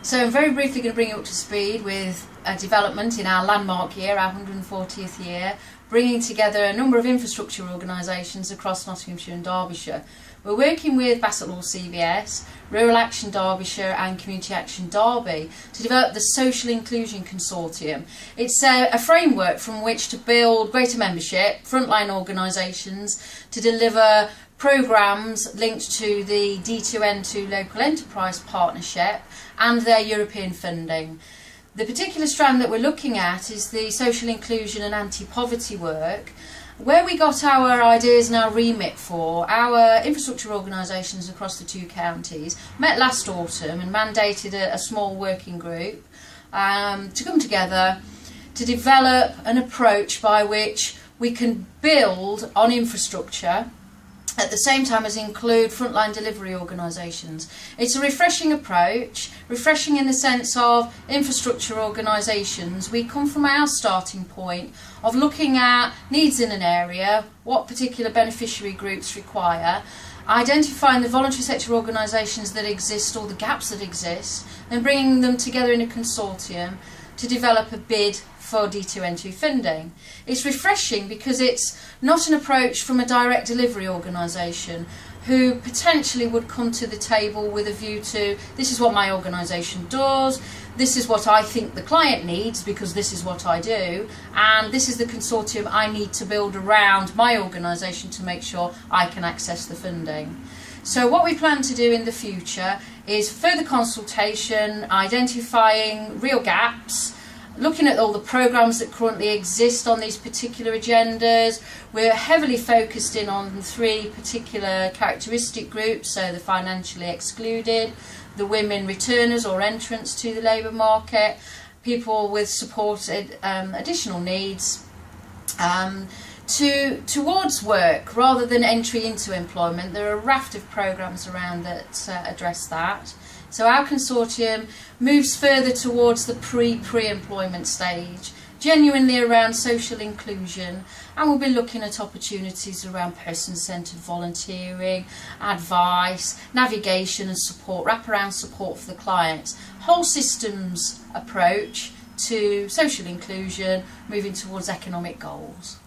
So I'm very briefly going to bring you up to speed with a development in our landmark year, our 140th year, bringing together a number of infrastructure organisations across Nottinghamshire and Derbyshire. We're working with Bassett Law CVS, Rural Action Derbyshire and Community Action Derby to develop the Social Inclusion Consortium. It's a framework from which to build greater membership, frontline organisations, to deliver programmes linked to the D2N2 Local Enterprise Partnership and their European funding. The particular strand that we're looking at is the social inclusion and anti-poverty work, where we got our ideas and our remit for. Our infrastructure organisations across the two counties met last autumn and mandated a small working group to come together to develop an approach by which we can build on infrastructure at the same time as include frontline delivery organisations. It's a refreshing approach, refreshing in the sense of infrastructure organisations. We come from our starting point of looking at needs in an area, what particular beneficiary groups require, identifying the voluntary sector organisations that exist or the gaps that exist, and bringing them together in a consortium to develop a bid for D2N2 funding. It's refreshing because it's not an approach from a direct delivery organisation who potentially would come to the table with a view to, this is what my organisation does, this is what I think the client needs because this is what I do, and this is the consortium I need to build around my organisation to make sure I can access the funding. So what we plan to do in the future is further consultation, identifying real gaps, looking at all the programmes that currently exist on these particular agendas. We're heavily focused in on three particular characteristic groups, so the financially excluded, the women returners or entrants to the labour market, people with supported additional needs, towards work rather than entry into employment. There are a raft of programmes around that address that. So our consortium moves further towards the pre-employment stage, genuinely around social inclusion, and we'll be looking at opportunities around person-centred volunteering, advice, navigation and support, wraparound support for the clients, whole systems approach to social inclusion, moving towards economic goals.